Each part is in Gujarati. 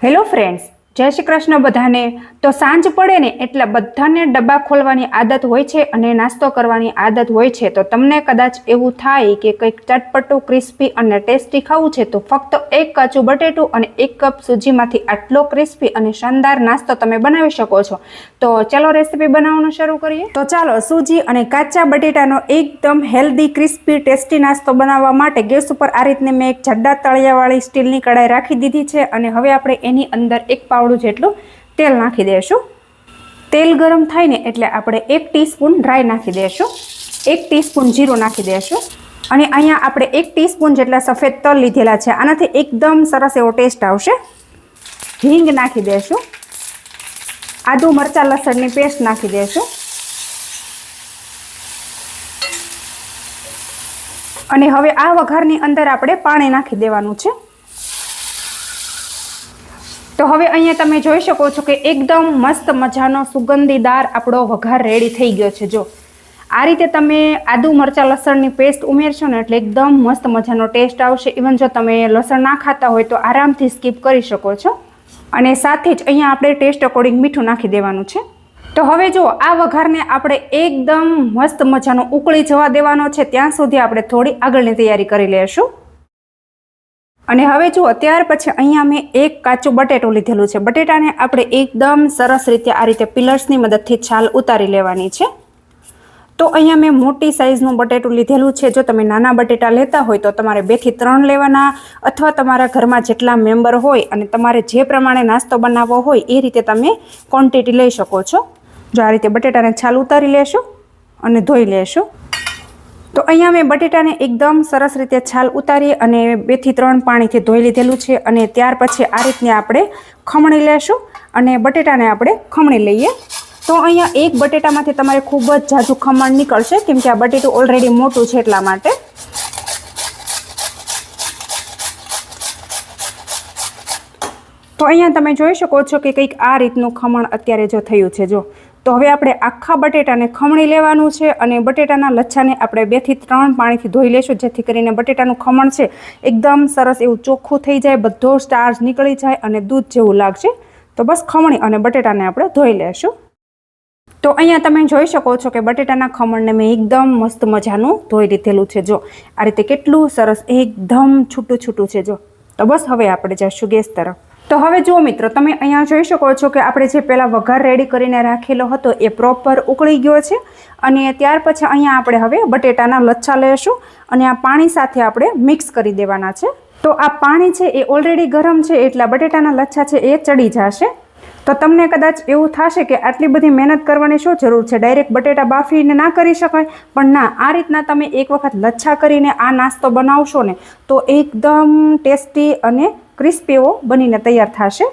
હેલો ફ્રેન્ડ્સ, જય શ્રી કૃષ્ણ બધાને। તો સાંજ પડે ને એટલે બધાને ડબ્બા ખોલવાની આદત હોય છે અને નાસ્તો કરવાની આદત હોય છે। તો તમને કદાચ એવું થાય કે કંઈક ચટપટું, ક્રિસ્પી અને ટેસ્ટી ખાવું છે, તો ફક્ત એક કાચું બટેટું અને 1 કપ સૂજીમાંથી આટલો ક્રિસ્પી અને શાનદાર નાસ્તો તમે બનાવી શકો છો। તો ચાલો રેસીપી બનાવવાનું શરૂ કરીએ। તો ચાલો સૂજી અને કાચા બટેટાનો એકદમ હેલ્ધી, ક્રિસ્પી, ટેસ્ટી નાસ્તો બનાવવા માટે ગેસ ઉપર આ રીતની મેં એક જાડા તળિયાવાળી સ્ટીલની કડાઈ રાખી દીધી છે અને હવે આપણે એની અંદર 1 પાવડું જેટલું તેલ નાખી દેશું। તેલ ગરમ થાય ને એટલે આપણે 1 ટીસ્પૂન ડ્રાય નાખી દેશું, 1 ટીસ્પૂન જીરું નાખી દેશું અને અહીંયા આપણે 1 ટીસ્પૂન જેટલા સફેદ તલ લીધેલા છે। આનાથી એકદમ સરસ એવો ટેસ્ટ આવશે। હિંગ નાખી દેશું, આદુ મરચાં લસણની પેસ્ટ નાખી દેશું અને હવે આ વઘારની અંદર આપણે પાણી નાખી દેવાનું છે। તો હવે અહીંયા તમે જોઈ શકો છો કે એકદમ મસ્ત મજાનો સુગંધીદાર આપણો વઘાર રેડી થઈ ગયો છે। જો આ રીતે તમે આદુ મરચાં લસણની પેસ્ટ ઉમેરશો ને એટલે એકદમ મસ્ત મજાનો ટેસ્ટ આવશે। ઇવન જો તમે લસણ ના ખાતા હોય તો આરામથી સ્કીપ કરી શકો છો અને સાથે જ અહીંયા આપણે ટેસ્ટ અકોર્ડિંગ મીઠું નાખી દેવાનું છે। તો હવે જો આ વઘારને આપણે એકદમ મસ્ત મજાનો ઉકળી જવા દેવાનો છે, ત્યાં સુધી આપણે થોડી આગળની તૈયારી કરી લેશું। અને હવે જુઓ, ત્યાર પછી અહીંયા મેં 1 કાચું બટેટું લીધેલું છે। બટેટાને આપણે એકદમ સરસ રીતે આ રીતે પિલર્સની મદદથી છાલ ઉતારી લેવાની છે। તો અહીંયા મેં મોટી સાઇઝનું બટેટું લીધેલું છે। જો તમે નાના બટેટા લેતા હોય તો તમારે 2 થી 3 લેવાના, અથવા તમારા ઘરમાં જેટલા મેમ્બર હોય અને તમારે જે પ્રમાણે નાસ્તો બનાવવો હોય એ રીતે તમે ક્વોન્ટિટી લઈ શકો છો। જો આ રીતે બટેટાને છાલ ઉતારી લેશું અને ધોઈ લેશું। તો અહીંયા મેં બટેટાને એકદમ સરસ રીતે છાલ ઉતારી અને 2 થી 3 પાણીથી ધોઈ લીધેલું છે અને ત્યાર પછી આ રીતને આપણે ખમણી લેશું અને બટેટાને આપણે ખમણી લઈએ। તો અહીંયા એક બટેટામાંથી તમારે ખૂબ જ ઝાઝું ખમણ નીકળશે, કેમ કે આ બટેટું ઓલરેડી મોટું છે એટલા માટે। તો અહીંયા તમે જોઈ શકો છો કે કંઈક આ રીતનું ખમણ અત્યારે જો થયું છે। જો તો હવે આપણે આખા બટેટાને ખમણી લેવાનું છે અને બટેટાના લચ્છાને આપણે 2 થી 3 પાણીથી ધોઈ લેશું, જેથી કરીને બટેટાનું ખમણ છે એકદમ સરસ એવું ચોખ્ખું થઈ જાય, બધો સ્ટાર્ચ નીકળી જાય અને દૂધ જેવું લાગશે। તો બસ ખમણી અને બટેટાને આપણે ધોઈ લેશું। તો અહીંયા તમે જોઈ શકો છો કે બટેટાના ખમણને મેં એકદમ મસ્ત મજાનું ધોઈ લીધેલું છે। જો આ રીતે કેટલું સરસ એકદમ છૂટું છૂટું છે। જો તો બસ હવે આપણે જઈશું ગેસ તરફ। તો હવે જુઓ મિત્રો, તમે અહીંયા જોઈ શકો છો કે આપણે જે પહેલાં વઘાર રેડી કરીને રાખેલો હતો એ પ્રોપર ઉકળી ગયો છે અને ત્યાર પછી અહીંયા આપણે હવે બટેટાના લચ્છા લેશું અને આ પાણી સાથે આપણે મિક્સ કરી દેવાના છે। તો આ પાણી છે એ ઓલરેડી ગરમ છે એટલે બટેટાના લચ્છા છે એ ચડી જશે। તો તમને કદાચ એવું થશે કે આટલી બધી મહેનત કરવાની શું જરૂર છે, ડાયરેક્ટ બટેટા બાફીને ના કરી શકાય? પણ ના, આ રીતના તમે એક વખત લચ્છા કરીને આ નાસ્તો બનાવશો ને તો એકદમ ટેસ્ટી અને ક્રિસ્પી એવો બનીને તૈયાર થશે।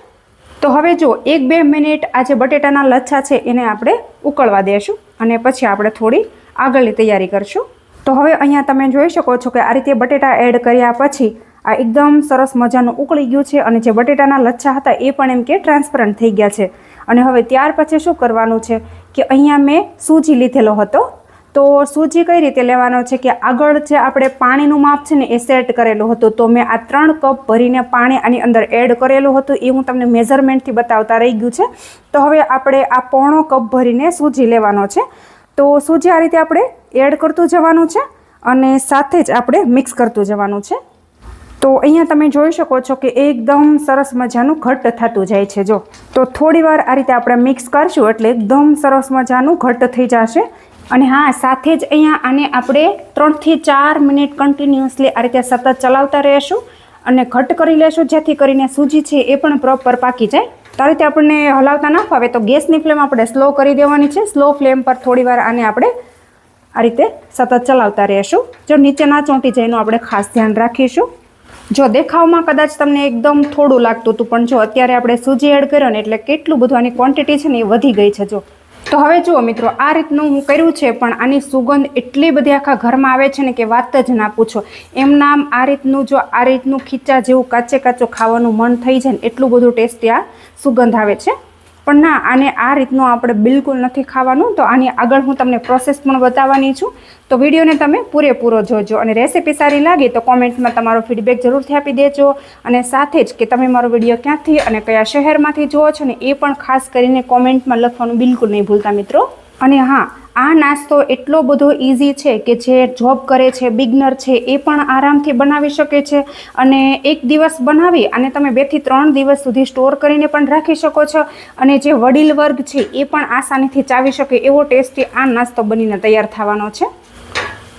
તો હવે જો 1-2 મિનિટ આ જે બટેટાના લચ્છા છે એને આપણે ઉકળવા દેશું અને પછી આપણે થોડી આગળની તૈયારી કરશું। તો હવે અહીંયા તમે જોઈ શકો છો કે આ રીતે બટેટા એડ કર્યા પછી આ એકદમ સરસ મજાનું ઉકળી ગયું છે અને જે બટેટાના લચ્છા હતા એ પણ એમ કે ટ્રાન્સપરન્ટ થઈ ગયા છે। અને હવે ત્યાર પછી શું કરવાનું છે કે અહીંયા મેં સૂજી લીધેલો હતો। તો સૂજી કઈ રીતે લેવાનો છે કે આગળ જે આપણે પાણીનું માપ છે ને એ સેટ કરેલું હતું, તો મેં આ 3 કપ ભરીને પાણી આની અંદર એડ કરેલું હતું, એ હું તમને મેઝરમેન્ટથી બતાવતા રહી ગયું છે। તો હવે આપણે આ 1/4 કપ ભરીને સૂજી લેવાનો છે। તો સૂજી આ રીતે આપણે એડ કરતું જવાનું છે અને સાથે જ આપણે મિક્સ કરતું જવાનું છે। તો અહીંયા તમે જોઈ શકો છો કે એકદમ સરસ મજાનું ઘટ્ટ થતું જાય છે। જો તો થોડી વાર આ રીતે આપણે મિક્સ કરશું એટલે એકદમ સરસ મજાનું ઘટ્ટ થઈ જશે। અને હા, સાથે જ અહીંયા આને આપણે 3 થી 4 મિનિટ કન્ટિન્યુઅસલી આ રીતે સતત ચલાવતા રહેશું અને ઘટ્ટ કરી લેશું, જેથી કરીને સૂજી છે એ પણ પ્રોપર પાકી જાય। તો આ રીતે આપણને હલાવતા ના ફાવે તો ગેસની ફ્લેમ આપણે સ્લો કરી દેવાની છે। સ્લો ફ્લેમ પર થોડી વાર આને આપણે આ રીતે સતત ચલાવતા રહેશું। જો નીચે ના ચોંટી જાય એનું આપણે ખાસ ધ્યાન રાખીશું। જો દેખાવમાં કદાચ તમને એકદમ થોડું લાગતું હતું, પણ જો અત્યારે આપણે સૂજી એડ કર્યો ને એટલે કેટલું બધું આની ક્વોન્ટિટી છે ને એ વધી ગઈ છે। જો તો હવે જુઓ મિત્રો, આ રીતનું હું કર્યું છે પણ આની સુગંધ એટલી બધી આખા ઘરમાં આવે છે ને કે વાત જ ના પૂછો। એમ નામ આ રીતનું ખીચા જેવું કાચે કાચું ખાવાનું મન થઈ જાય ને એટલું બધું ટેસ્ટી આ સુગંધ આવે છે। પણ ના, આને આ રીતનું આપણે બિલકુલ નથી ખાવાનું. તો આની આગળ હું તમને પ્રોસેસ પણ બતાવવાની છું. તો વિડીયોને તમે પૂરેપૂરો જોજો અને રેસીપી સારી લાગે તો કોમેન્ટમાં તમારો ફીડબેક જરૂરથી આપી દેજો. અને સાથે જ કે તમે મારો વિડીયો ક્યાંથી અને કયા શહેરમાંથી જુઓ છો ને એ પણ ખાસ કરીને કોમેન્ટમાં લખવાનું બિલકુલ નહીં ભૂલતા મિત્રો. અને હા, આ નાસ્તો એટલો બધો ઇઝી છે કે જે જોબ કરે છે, બિગનર છે, એ પણ આરામથી બનાવી શકે છે. અને એક દિવસ બનાવી અને તમે 2 થી 3 દિવસ સુધી સ્ટોર કરીને પણ રાખી શકો છો. અને જે વડીલ વર્ગ છે એ પણ આસાનીથી ચાવી શકે એવો ટેસ્ટી આ નાસ્તો બનીને તૈયાર થવાનો છે.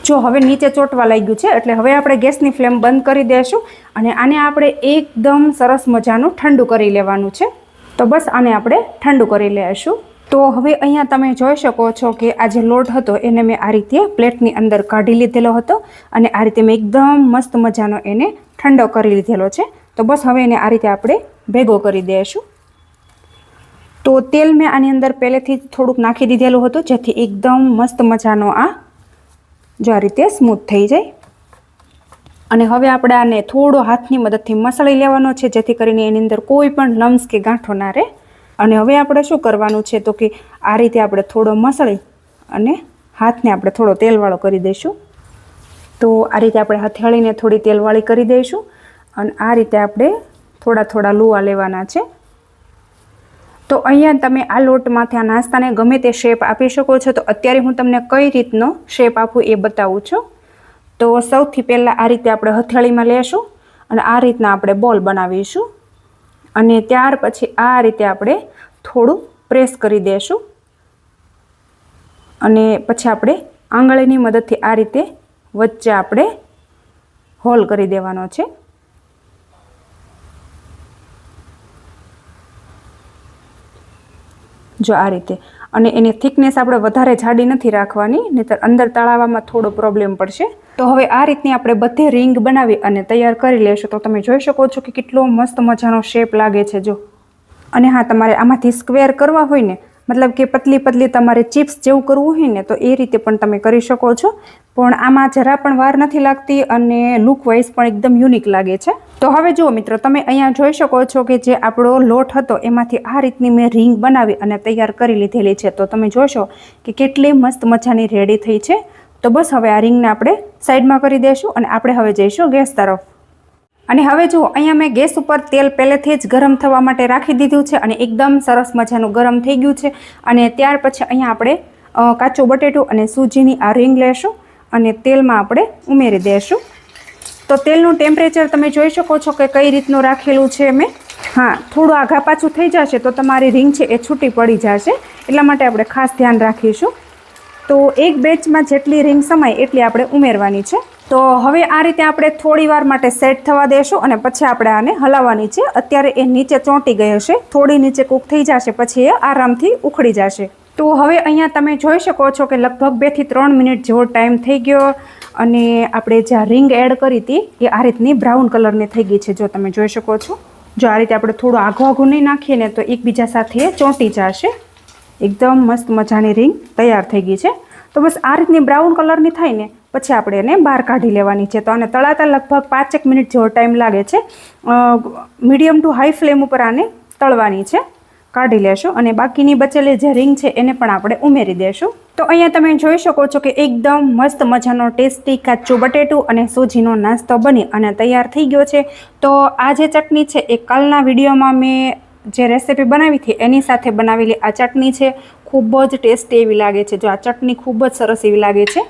જો હવે નીચે ચોંટવા લાગ્યું છે એટલે હવે આપણે ગેસની ફ્લેમ બંધ કરી દઈશું અને આને આપણે એકદમ સરસ મજાનું ઠંડુ કરી લેવાનું છે. તો બસ આને આપણે ઠંડુ કરી લઈશું. તો હવે અહીંયા તમે જોઈ શકો છો કે આ જે લોટ હતો એને મેં આ રીતે પ્લેટની અંદર કાઢી લીધેલો હતો અને આ રીતે મેં એકદમ મસ્ત મજાનો એને ઠંડો કરી લીધેલો છે. તો બસ હવે એને આ રીતે આપણે ભેગો કરી દઈશું. તો તેલ મેં આની અંદર પહેલેથી જ થોડુંક નાખી દીધેલું હતું જેથી એકદમ મસ્ત મજાનો આ જો આ રીતે સ્મૂથ થઈ જાય. અને હવે આપણે આને થોડો હાથની મદદથી મસળી લેવાનો છે જેથી કરીને એની અંદર કોઈ પણ લમ્સ કે ગાંઠો ના રહે. અને હવે આપણે શું કરવાનું છે તો કે આ રીતે આપણે થોડો મસળી અને હાથને આપણે થોડો તેલવાળો કરી દઈશું. તો આ રીતે આપણે હથેળીને થોડી તેલવાળી કરી દઈશું અને આ રીતે આપણે થોડા થોડા લુવા લેવાના છે. તો અહીંયા તમે આ લોટમાંથી આ નાસ્તાને ગમે તે શેપ આપી શકો છો. તો અત્યારે હું તમને કઈ રીતનો શેપ આપું એ બતાવું છું. તો સૌથી પહેલાં આ રીતે આપણે હથેળીમાં લેશું અને આ રીતના આપણે બોલ બનાવીશું. અને ત્યાર પછી આ રીતે આપણે થોડું પ્રેસ કરી દઈશું અને પછી આપણે આંગળીની મદદથી આ રીતે વચ્ચે આપણે હોલ કરી દેવાનો છે. જો આ રીતે. અને એની થિકનેસ આપણે વધારે જાડી નથી રાખવાની, નહીંતર અંદર તળાવવામાં થોડો પ્રોબ્લેમ પડશે. તો હવે આ રીતની આપણે બધે રિંગ બનાવી અને તૈયાર કરી લેશું. તો તમે જોઈ શકો છો કે કેટલો મસ્ત મજાનો શેપ લાગે છે જો. અને હા, તમારે આમાંથી સ્ક્વેર કરવા હોય ને, મતલબ કે પતલી પતલી તમારે ચિપ્સ જેવું કરવું હોય ને તો એ રીતે પણ તમે કરી શકો છો. પણ આમાં જરા પણ વાર નથી લાગતી અને લુક વાઇઝ પણ એકદમ યુનિક લાગે છે. તો હવે જુઓ મિત્રો, તમે અહીંયા જોઈ શકો છો કે જે આપણો લોટ હતો એમાંથી આ રીતની મેં રિંગ બનાવી અને તૈયાર કરી લીધેલી છે. તો તમે જોશો કે કેટલી મસ્ત મજાની રેડી થઈ છે. તો બસ હવે આ રિંગને આપણે સાઈડમાં કરી દઈશું અને આપણે હવે જઈશું ગેસ તરફ. અને હવે જુઓ, અહીંયા મેં ગેસ ઉપર તેલ પહેલેથી જ ગરમ થવા માટે રાખી દીધું છે અને એકદમ સરસ મજાનું ગરમ થઈ ગયું છે. અને ત્યાર પછી અહીંયા આપણે કાચું બટેટું અને સૂજીની આ રિંગ લેશું અને તેલમાં આપણે ઉમેરી દઈશું. તો તેલનું ટેમ્પરેચર તમે જોઈ શકો છો કે કઈ રીતનું રાખેલું છે મેં. હા, થોડું આઘા પાછું થઈ જશે તો તમારી રિંગ છે એ છૂટી પડી જશે, એટલા માટે આપણે ખાસ ધ્યાન રાખીશું. તો એક બેચમાં જેટલી રિંગ સમાય એટલી આપણે ઉમેરવાની છે. તો હવે આ રીતે આપણે થોડી વાર માટે સેટ થવા દેશું અને પછી આપણે આને હલાવવાની છે. અત્યારે એ નીચે ચોંટી ગઈ હશે, થોડી નીચે કૂક થઈ જશે પછી એ આરામથી ઉખડી જશે. તો હવે અહીંયા તમે જોઈ શકો છો કે લગભગ 2 થી 3 મિનિટ જેવો ટાઈમ થઈ ગયો અને આપણે જ્યાં રિંગ એડ કરી હતી એ આ રીતની બ્રાઉન કલરની થઈ ગઈ છે. જો તમે જોઈ શકો છો, જો આ રીતે આપણે થોડું આઘું આઘું નહીં નાખીએ ને તો એકબીજા સાથે ચોંટી જશે. એકદમ મસ્ત મજાની રિંગ તૈયાર થઈ ગઈ છે. તો બસ આ રીતની બ્રાઉન કલરની થાય ને પછી આપણે એને બહાર કાઢી લેવાની છે. તો આને તળાતા લગભગ 5 મિનિટ જેવો ટાઈમ લાગે છે. મીડિયમ ટુ હાઈ ફ્લેમ ઉપર આને તળવાની છે. કાઢી લેશું અને બાકીની બચેલી જે રિંગ છે એને પણ આપણે ઉમેરી દેશું. તો અહીંયા તમે જોઈ શકો છો કે એકદમ મસ્ત મજાનો ટેસ્ટી કાચું બટેટું અને સૂજીનો નાસ્તો બની અને તૈયાર થઈ ગયો છે. તો આ જે ચટણી છે એ કાલના વિડીયોમાં મેં જે રેસીપી બનાવી હતી એની સાથે બનાવેલી આ ચટણી છે. ખૂબ જ ટેસ્ટી એવી લાગે છે. જો આ ચટણી ખૂબ જ સરસ એવી લાગે છે.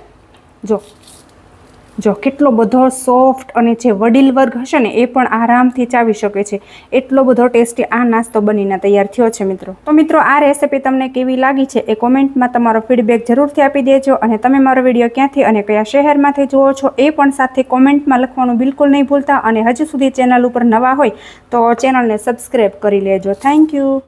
જો કેટલો બધો સોફ્ટ અને જે વડીલ વર્ગ હશે ને એ પણ આરામથી ચાવી શકે છે. એટલો બધો ટેસ્ટી આ નાસ્તો બનીને તૈયાર થયો છે મિત્રો. તો મિત્રો, આ રેસીપી તમને કેવી લાગી છે એ કોમેન્ટમાં તમારો ફીડબેક જરૂરથી આપી દેજો. અને તમે મારો વિડીયો ક્યાંથી અને કયા શહેરમાંથી જુઓ છો એ પણ સાથે કોમેન્ટમાં લખવાનું બિલકુલ નહીં ભૂલતા. અને હજુ સુધી ચેનલ ઉપર નવા હોય તો ચેનલને સબસ્ક્રાઈબ કરી લેજો. Thank you.